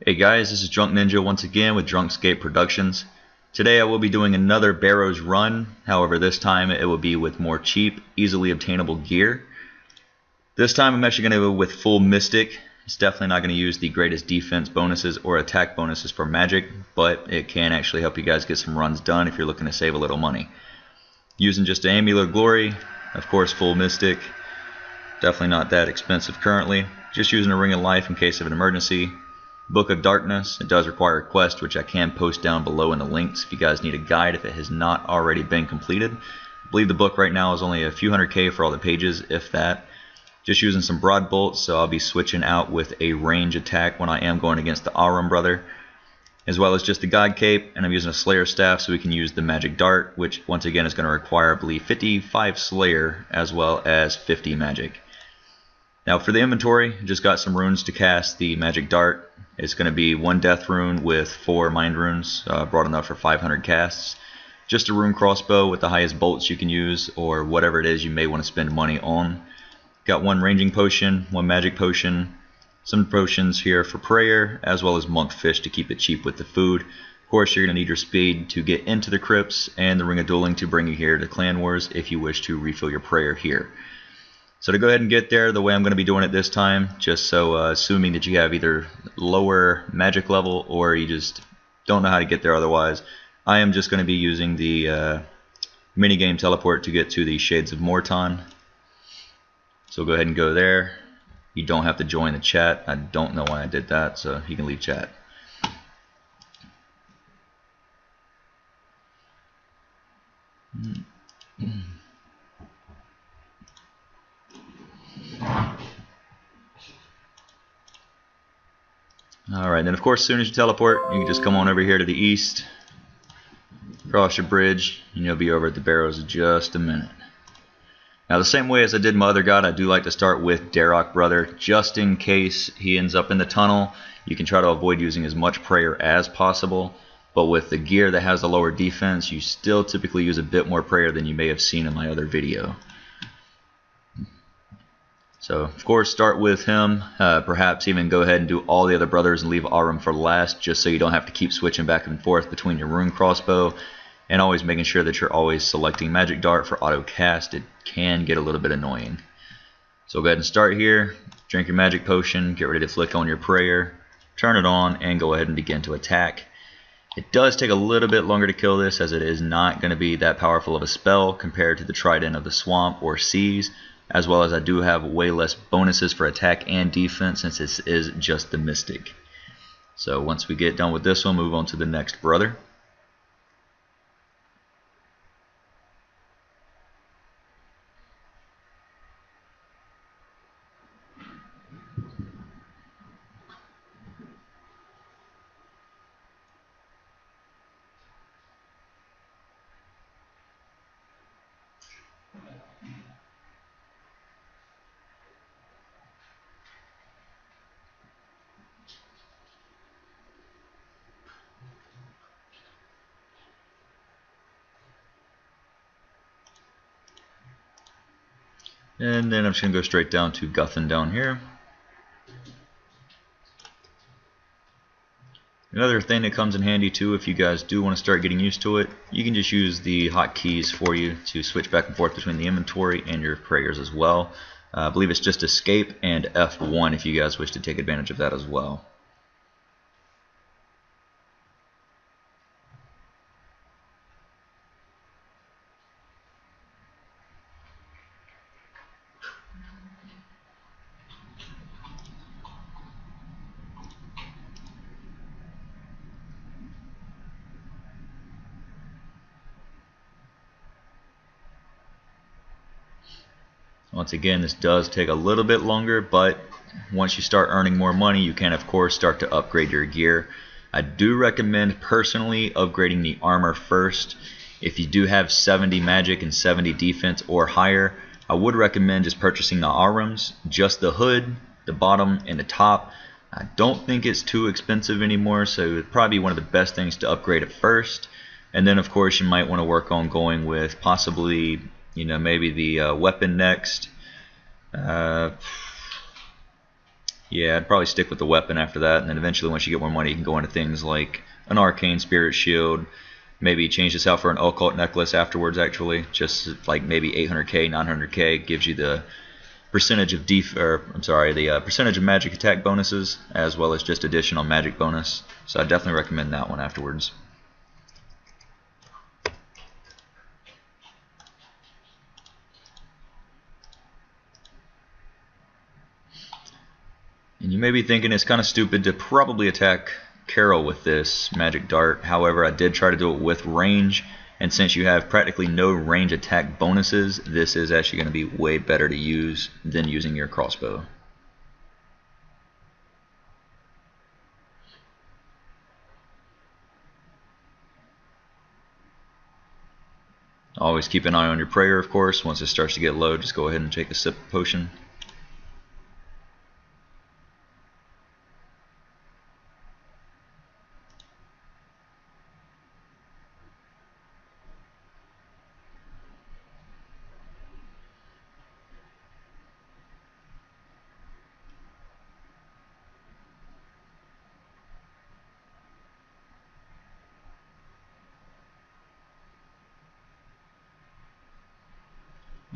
Hey guys, this is DrunkNinja once again with Drunkscape Productions. Today I will be doing another Barrows run, however this time it will be with more cheap, easily obtainable gear. This time I'm actually going to go with full Mystic. It's definitely not going to use the greatest defense bonuses or attack bonuses for magic, but it can actually help you guys get some runs done if you're looking to save a little money. Using just an Amulet of Glory, of course full Mystic, definitely not that expensive currently. Just using a Ring of Life in case of an emergency. Book of Darkness, it does require a quest which I can post down below in the links if you guys need a guide if it has not already been completed. I believe the book right now is only a few hundred K for all the pages, if that. Just using some broad bolts, so I'll be switching out with a range attack when I am going against the Aurum brother, as well as just the God Cape, and I'm using a Slayer staff so we can use the Magic Dart, which once again is going to require I believe 55 Slayer as well as 50 Magic. Now for the inventory, just got some runes to cast the Magic Dart. It's going to be 1 Death Rune with 4 Mind Runes, broad enough for 500 casts. Just a Rune Crossbow with the highest bolts you can use, or whatever it is you may want to spend money on. Got 1 Ranging Potion, 1 Magic Potion, some potions here for Prayer, as well as Monkfish to keep it cheap with the food. Of course you're going to need your speed to get into the crypts, and the Ring of Dueling to bring you here to Clan Wars if you wish to refill your Prayer here. So to go ahead and get there, the way I'm going to be doing it this time, just so assuming that you have either lower magic level or you just don't know how to get there otherwise, I am just going to be using the minigame teleport to get to the Shades of Morton. So go ahead and go there. You don't have to join the chat. I don't know why I did that, so you can leave chat. Alright, then of course as soon as you teleport, you can just come on over here to the east, cross your bridge, and you'll be over at the Barrows in just a minute. Now the same way as I did my other god, I do like to start with Darrock Brother, just in case he ends up in the tunnel. You can try to avoid using as much prayer as possible, but with the gear that has the lower defense, you still typically use a bit more prayer than you may have seen in my other video. So of course start with him, perhaps even go ahead and do all the other brothers and leave Aurum for last, just so you don't have to keep switching back and forth between your Rune Crossbow, and always making sure that you're always selecting Magic Dart for auto cast. It can get a little bit annoying. So go ahead and start here, drink your Magic Potion, get ready to flick on your Prayer, turn it on, and go ahead and begin to attack. It does take a little bit longer to kill this, as it is not going to be that powerful of a spell compared to the Trident of the Swamp or Seas, as well as I do have way less bonuses for attack and defense since this is just the Mystic. So once we get done with this one, move on to the next brother. And then I'm just going to go straight down to Guthan down here. Another thing that comes in handy too, if you guys do want to start getting used to it, you can just use the hotkeys for you to switch back and forth between the inventory and your prayers as well. I believe it's just Escape and F1 if you guys wish to take advantage of that as well. Once again, this does take a little bit longer, but once you start earning more money, you can of course start to upgrade your gear. I do recommend personally upgrading the armor first. If you do have 70 magic and 70 defense or higher, I would recommend just purchasing the Aurums, just the hood, the bottom, and the top. I don't think it's too expensive anymore, so it's probably one of the best things to upgrade at first. And then of course you might want to work on going with possibly, you know, maybe the weapon next. Yeah, I'd probably stick with the weapon after that, and then eventually once you get more money you can go into things like an arcane spirit shield, maybe change this out for an occult necklace afterwards actually, just like maybe 800k, 900k gives you the percentage of percentage of magic attack bonuses as well as just additional magic bonus. So I definitely recommend that one afterwards. And you may be thinking it's kind of stupid to probably attack Carol with this magic dart. However, I did try to do it with range, and since you have practically no range attack bonuses, this is actually going to be way better to use than using your crossbow. Always keep an eye on your prayer, of course. Once it starts to get low, just go ahead and take a sip of potion.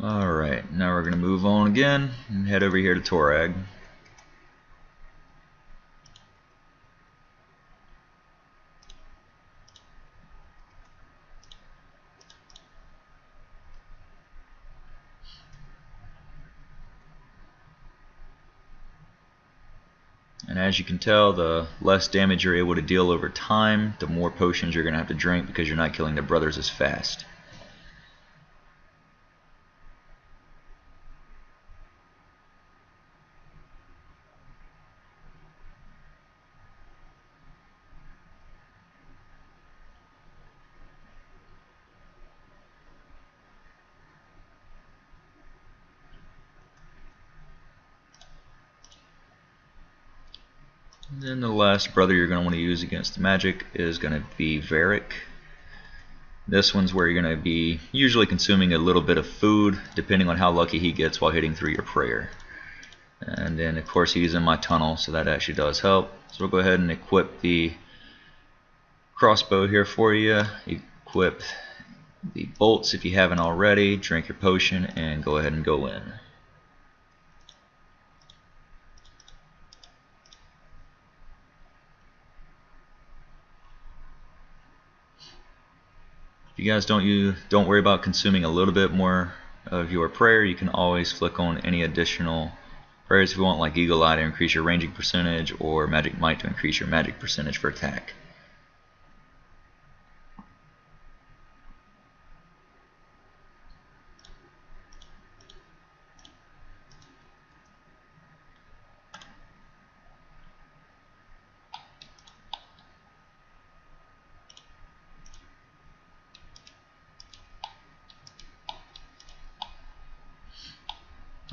Alright, now we're going to move on again and head over here to Torag. And as you can tell, the less damage you're able to deal over time, the more potions you're going to have to drink because you're not killing the brothers as fast. And then the last brother you're going to want to use against the magic is going to be Varric. This one's where you're going to be usually consuming a little bit of food, depending on how lucky he gets while hitting through your prayer. And then of course he's in my tunnel, so that actually does help. So we'll go ahead and equip the crossbow here for you. Equip the bolts if you haven't already. Drink your potion and go ahead and go in. If you guys don't worry about consuming a little bit more of your prayer, you can always flick on any additional prayers if you want, like Eagle Eye to increase your ranging percentage or Magic Might to increase your magic percentage for attack.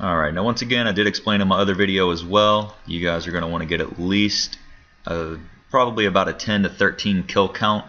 Alright, now once again, I did explain in my other video as well, you guys are going to want to get at least probably about a 10 to 13 kill count,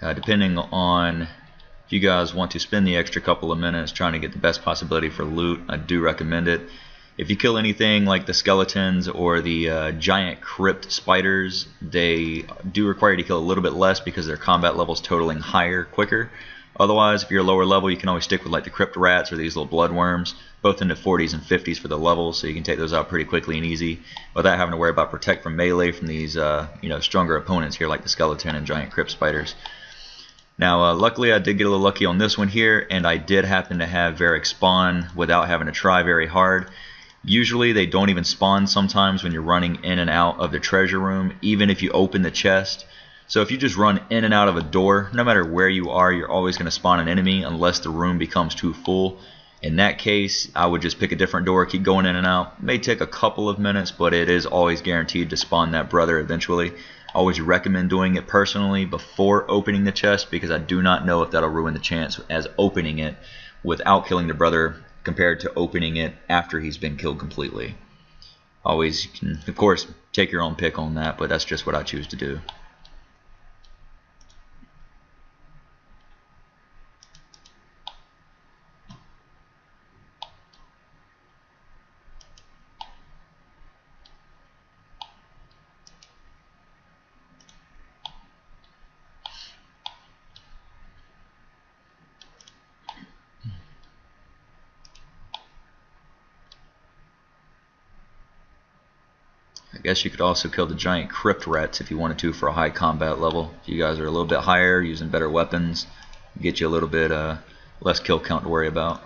depending on if you guys want to spend the extra couple of minutes trying to get the best possibility for loot. I do recommend it. If you kill anything like the skeletons or the giant crypt spiders, they do require you to kill a little bit less because their combat levels totaling higher quicker. Otherwise, if you're lower level, you can always stick with like the crypt rats or these little blood worms, both in the 40s and 50s for the levels, so you can take those out pretty quickly and easy without having to worry about protect from melee from these stronger opponents here like the skeleton and giant crypt spiders. Now, luckily I did get a little lucky on this one here, and I did happen to have Varric spawn without having to try very hard. Usually they don't even spawn sometimes when you're running in and out of the treasure room, even if you open the chest. So if you just run in and out of a door, no matter where you are, you're always going to spawn an enemy unless the room becomes too full. In that case, I would just pick a different door, keep going in and out. It may take a couple of minutes, but it is always guaranteed to spawn that brother eventually. I always recommend doing it personally before opening the chest because I do not know if that'll ruin the chance as opening it without killing the brother compared to opening it after he's been killed completely. Always, you can, of course, take your own pick on that, but that's just what I choose to do. guess you could also kill the giant crypt rats if you wanted to for a high combat level. If you guys are a little bit higher, using better weapons, get you a little bit less kill count to worry about.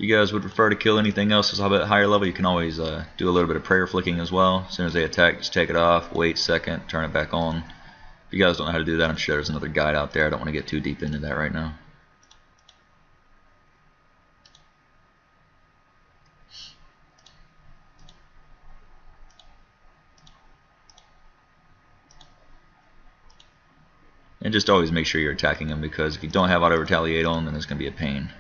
If you guys would prefer to kill anything else that's a bit higher level, you can always do a little bit of prayer flicking as well. As soon as they attack, just take it off, wait a second, turn it back on. If you guys don't know how to do that, I'm sure there's another guide out there. I don't want to get too deep into that right now. And just always make sure you're attacking them, because if you don't have auto retaliate on, then it's going to be a pain.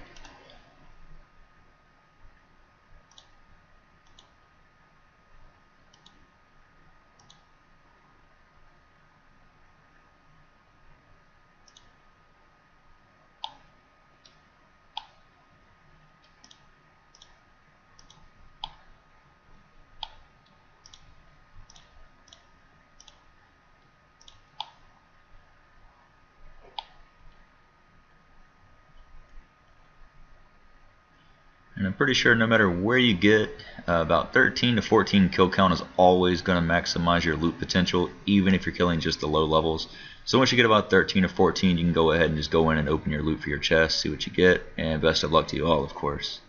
And I'm pretty sure no matter where you get, about 13 to 14 kill count is always going to maximize your loot potential, even if you're killing just the low levels. So once you get about 13 or 14, you can go ahead and just go in and open your loot for your chest, see what you get, and best of luck to you all, of course.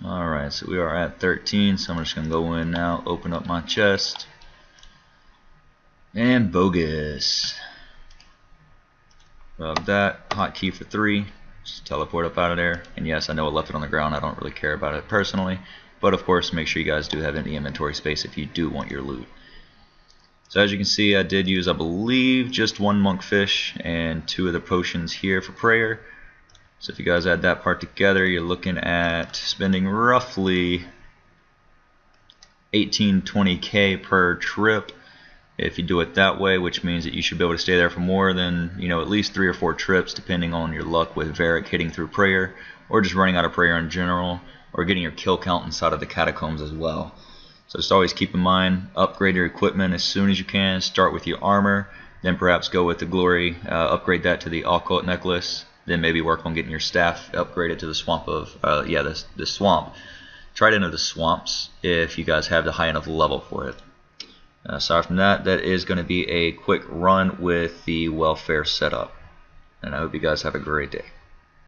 Alright, so we are at 13, so I'm just going to go in now, open up my chest, and bogus. Grab that, hotkey for 3, just teleport up out of there. And yes, I know I left it on the ground, I don't really care about it personally, but of course make sure you guys do have empty inventory space if you do want your loot. So as you can see, I did use, I believe, just 1 monkfish and 2 of the potions here for prayer. So if you guys add that part together, you're looking at spending roughly 18-20k per trip if you do it that way, which means that you should be able to stay there for more than, at least 3 or 4 trips, depending on your luck with Varric hitting through prayer, or just running out of prayer in general, or getting your kill count inside of the catacombs as well. So just always keep in mind, upgrade your equipment as soon as you can. Start with your armor, then perhaps go with the glory, upgrade that to the occult necklace. Then maybe work on getting your staff upgraded to the swamp of, the swamp. Trident of the swamps if you guys have the high enough level for it. Aside from that, that is going to be a quick run with the welfare setup. And I hope you guys have a great day.